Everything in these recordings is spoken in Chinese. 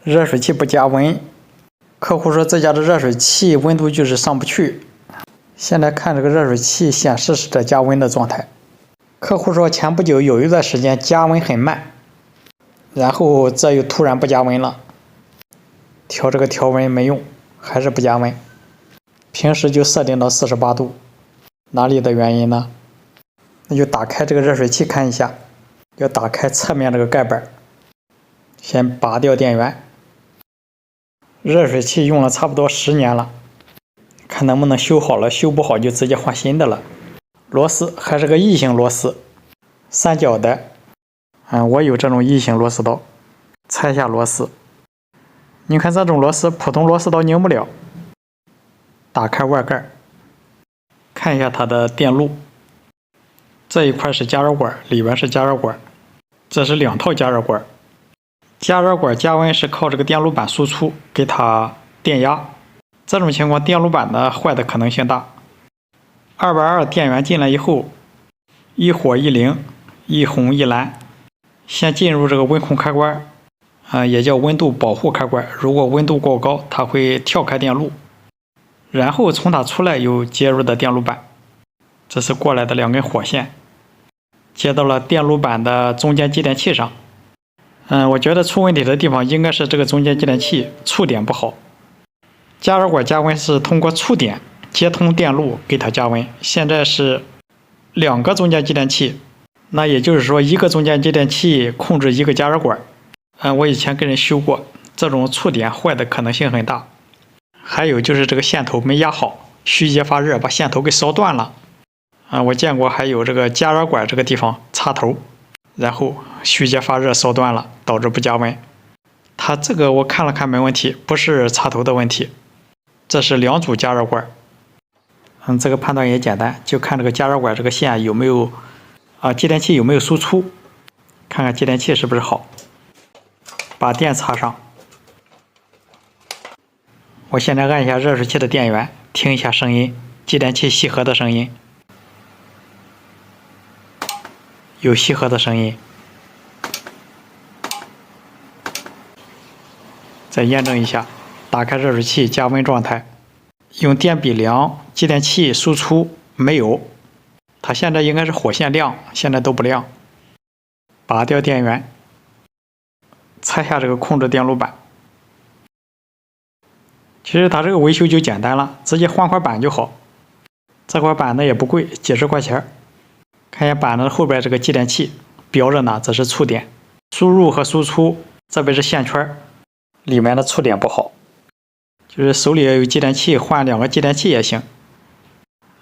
热水器不加温，客户说自家的热水器温度就是上不去。现在看这个热水器显示是在加温的状态。客户说前不久有一段时间加温很慢，然后这又突然不加温了。调这个调温没用，还是不加温。平时就设定到48度，哪里的原因呢？那就打开这个热水器看一下，要打开侧面这个盖板，先拔掉电源。热水器用了差不多10年了，看能不能修好了，修不好就直接换新的了。螺丝还是个异形螺丝，三角的。我有这种异形螺丝刀。拆一下螺丝，你看这种螺丝普通螺丝刀拧不了。打开外盖，看一下它的电路。这一块是加热管，里边是加热管，这是2套加热管。加热管加温是靠这个电路板输出给它电压，这种情况电路板的坏的可能性大。220电源进来以后，一火一零，一红一蓝，先进入这个温控开关，也叫温度保护开关。如果温度过高，它会跳开电路，然后从它出来又接入的电路板。这是过来的2根火线，接到了电路板的中间继电器上。我觉得出问题的地方应该是这个中间继电器触点不好。加热管加温是通过触点接通电路给它加温，现在是2个中间继电器，那也就是说1个中间继电器控制1个加热管。我以前给人修过，这种触点坏的可能性很大。还有就是这个线头没压好，虚接发热把线头给烧断了。我见过还有这个加热管这个地方插头，然后虚接发热烧断了，导致不加温。它这个我看了看没问题，不是插头的问题。这是2组加热管。这个判断也简单，就看这个加热管这个线有没有继电器有没有输出，看看继电器是不是好。把电插上。我现在按一下热水器的电源，听一下声音，继电器吸合的声音。有吸合的声音。再验证一下，打开热水器加温状态，用电笔量继电器输出没有，它现在应该是火线亮，现在都不亮。拔掉电源，拆下这个控制电路板。其实它这个维修就简单了，直接换块板就好。这块板呢也不贵，几十块钱。看一下板子后边这个继电器标着呢，这是触点，输入和输出这边是线圈，里面的触点不好。就是手里有继电器，换2个继电器也行，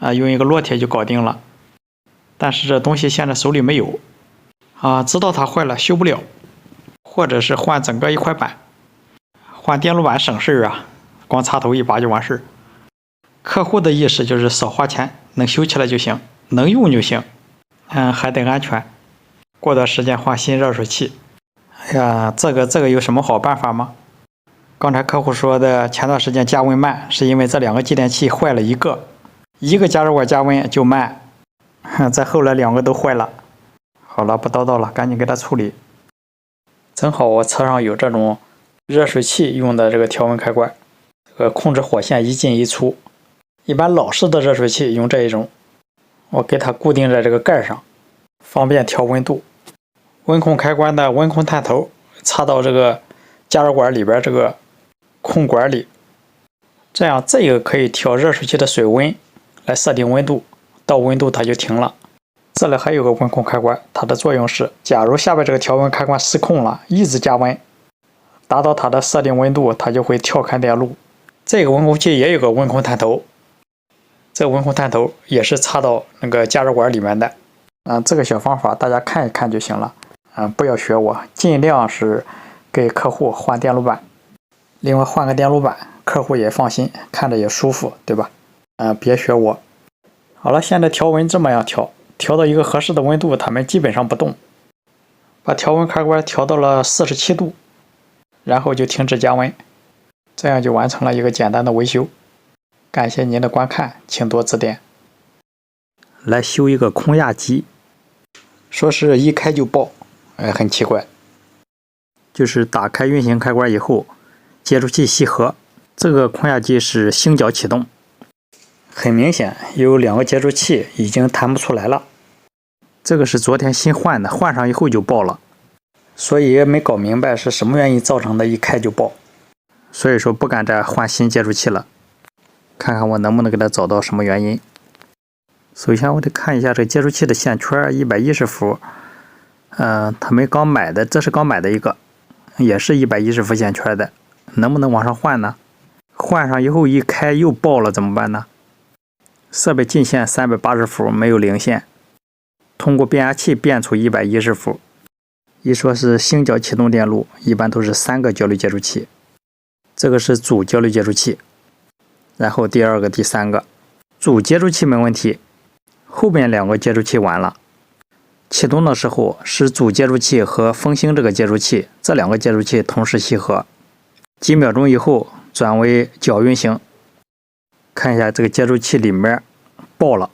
用一个烙铁就搞定了。但是这东西现在手里没有，知道它坏了修不了，或者是换整个一块板，换电路板省事光插头一拔就完事。客户的意思就是少花钱，能修起来就行，能用就行。还得安全。过段时间换新热水器。这个有什么好办法吗？刚才客户说的前段时间加温慢，是因为这2个继电器坏了一个加热管加温就慢，再后来2个都坏了。好了，不叨叨了，赶紧给它处理。正好我车上有这种热水器用的这个调温开关，控制火线一进一出。一般老式的热水器用这一种，我给它固定在这个盖上，方便调温度。温控开关的温控探头插到这个加热管里边这个控管里，这样这个可以调热水器的水温来设定温度，到温度它就停了。这里还有个温控开关，它的作用是，假如下边这个调温开关失控了，一直加温，达到它的设定温度，它就会跳开电路。这个温控器也有个温控探头，这个温控探头也是插到那个加热管里面的。这个小方法大家看一看就行了。不要学我，尽量是给客户换电路板。另外换个电路板，客户也放心，看着也舒服，对吧？别学我。好了，现在调温这么样调到一个合适的温度，它们基本上不动。把调温开关调到了47度，然后就停止加温，这样就完成了一个简单的维修。感谢您的观看，请多指点。来修一个空压机，说是一开就爆，很奇怪。就是打开运行开关以后，接触器吸合，这个空压机是星角启动。很明显有2个接触器已经弹不出来了，这个是昨天新换的，换上以后就爆了，所以也没搞明白是什么原因造成的，一开就爆，所以说不敢再换新接触器了。看看我能不能给它找到什么原因。首先我得看一下这个接触器的线圈110伏，他们刚买的，这是刚买的一个，也是110伏线圈的，能不能往上换呢？换上以后一开又爆了怎么办呢？设备进线380伏，没有零线，通过变压器变出110伏。一说是星角启动电路，一般都是3个交流接触器，这个是主交流接触器，然后第2个、第3个。主接触器没问题，后边2个接触器完了。启动的时候是主接触器和风星这个接触器，这2个接触器同时吸合，几秒钟以后转为角运行。看一下这个接触器里面爆了，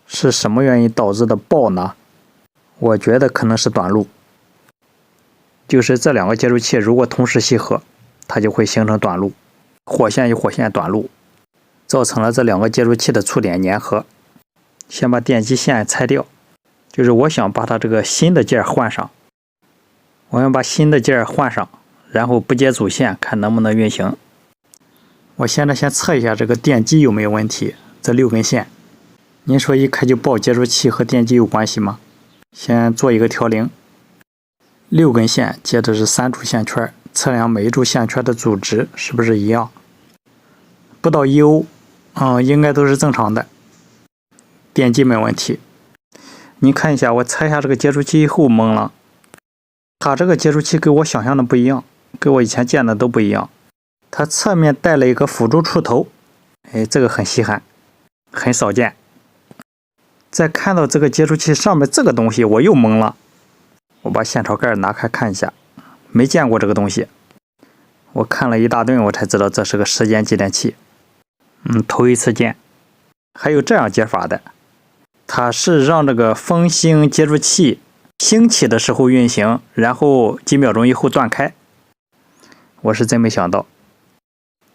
是什么原因导致的爆呢？我觉得可能是短路，就是这2个接触器如果同时吸合，它就会形成短路，火线与火线短路，造成了这2个接触器的触点粘合。先把电机线拆掉，就是我想把它这个新的件换上，然后不接主线，看能不能运行。我现在先测一下这个电机有没有问题。这6根线，您说一开就爆，接触器和电机有关系吗？先做一个调零，6根线接的是3组线圈，测量每一组线圈的阻值是不是一样，不到1欧，应该都是正常的。电机没问题。你看一下，我拆下这个接触器以后懵了，它这个接触器跟我想象的不一样，跟我以前见的都不一样。它侧面带了一个辅助出头，这个很稀罕，很少见。再看到这个接触器上面这个东西，我又懵了。我把线槽盖拿开看一下，没见过这个东西。我看了一大顿，我才知道这是个时间继电器。头一次见。还有这样接法的，它是让这个风星接触器兴起的时候运行，然后几秒钟以后断开。我是真没想到。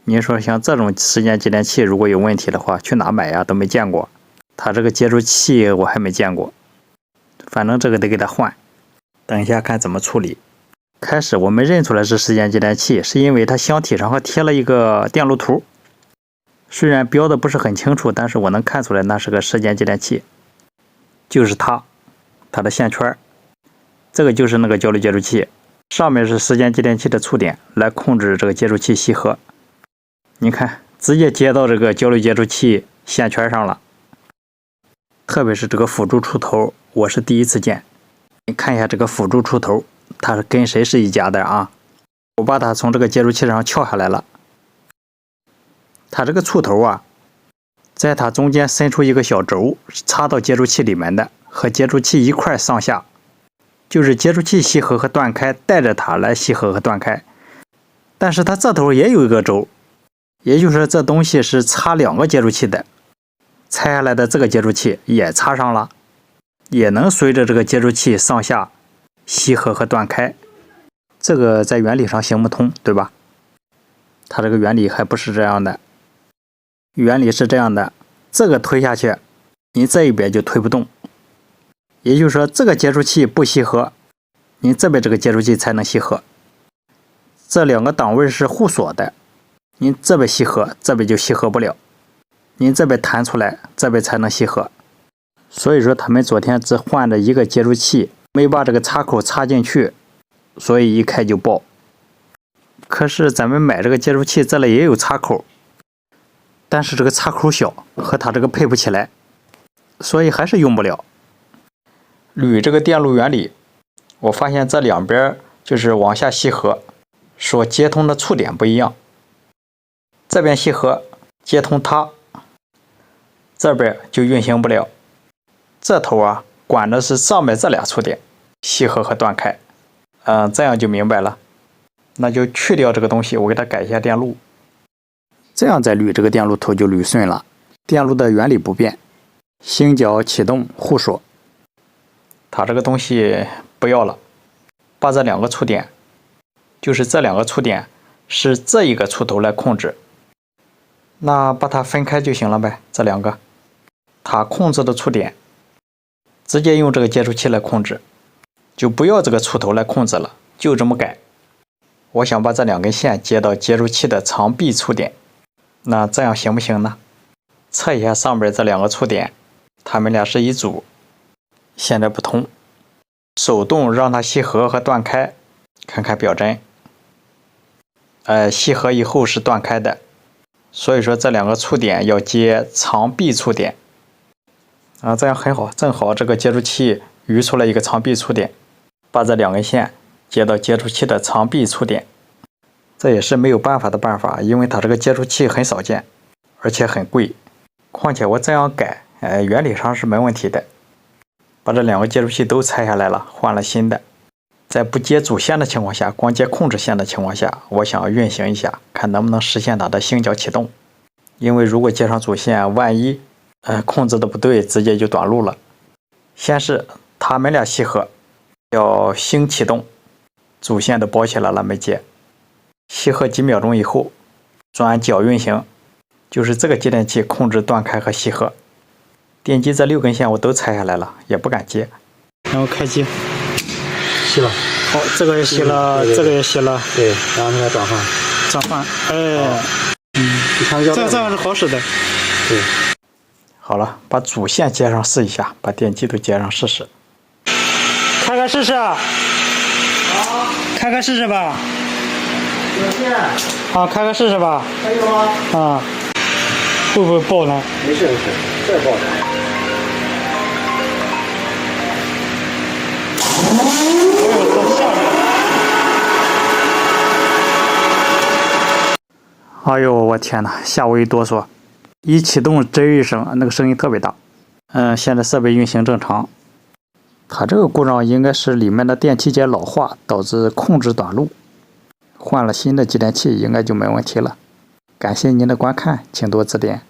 你说像这种时间继电器如果有问题的话，去哪买呀？都没见过。它这个接触器我还没见过，反正这个得给它换。等一下看怎么处理。开始我们认出来是时间继电器，是因为它箱体上还贴了一个电路图，虽然标的不是很清楚，但是我能看出来那是个时间继电器，就是它的线圈，这个就是那个交流接触器，上面是时间继电器的触点，来控制这个接触器吸合。你看，直接接到这个交流接触器线圈上了。特别是这个辅助出头，我是第一次见。你看一下这个辅助出头，它是跟谁是一家的啊？我把它从这个接触器上撬下来了。它这个出头啊，在它中间伸出一个小轴，插到接触器里面的，和接触器一块上下，就是接触器吸合和断开，带着它来吸合和断开。但是它这头也有一个轴，也就是说这东西是插2个接触器的，拆下来的这个接触器也插上了，也能随着这个接触器上下吸合和断开。这个在原理上行不通，对吧？它这个原理还不是这样的。原理是这样的，这个推下去，你这一边就推不动，也就是说这个接触器不吸合，你这边这个接触器才能吸合。这2个档位是互锁的，您这边吸合，这边就吸合不了，您这边弹出来，这边才能吸合。所以说他们昨天只换了一个接触器，没把这个插口插进去，所以一开就爆。可是咱们买这个接触器，这里也有插口，但是这个插口小，和它这个配不起来，所以还是用不了。捋这个电路原理，我发现这2边就是往下吸合，所接通的触点不一样。这边吸合接通它，这边就运行不了。这头啊，管的是上面这俩触点，吸合和断开。这样就明白了。那就去掉这个东西，我给它改一下电路，这样再捋这个电路图就捋顺了。电路的原理不变，星角启动互锁。它这个东西不要了，把这2个触点就是这两个触点是这一个触头来控制。那把它分开就行了呗，这两个，它控制的触点，直接用这个接触器来控制，就不要这个触头来控制了，就这么改。我想把这两根线接到接触器的长臂触点，那这样行不行呢？测一下上边这两个触点，它们俩是一组，现在不通，手动让它吸合和断开，看看表针。吸合以后是断开的，所以说这两个触点要接长臂触点。这样很好，正好这个接触器余出来一个长臂触点，把这两根线接到接触器的长臂触点。这也是没有办法的办法，因为它这个接触器很少见，而且很贵。况且我这样改，原理上是没问题的。把这两个接触器都拆下来了，换了新的。在不接主线的情况下，光接控制线的情况下，我想运行一下，看能不能实现它的星角启动。因为如果接上主线，万一控制的不对，直接就短路了。先是它们俩吸合，要星启动，主线都包起来了没接。吸合几秒钟以后，转角运行，就是这个接电器控制断开和吸合。电机这6根线我都拆下来了，也不敢接。然后开机，吸了。好，这个也吸了，这个也吸了。对，然后它转换。转换，这样是好使的。对。好了，把主线接上试一下，把电机都接上试试。开开试试。好。开开试试吧。有线。好，开开试试吧。还有吗？会不会爆呢？没事没事，再爆。哎呦，我天哪，吓我一哆嗦！一启动吱一声，那个声音特别大。现在设备运行正常。它这个故障应该是里面的电器件老化导致控制短路，换了新的继电器应该就没问题了。感谢您的观看，请多指点。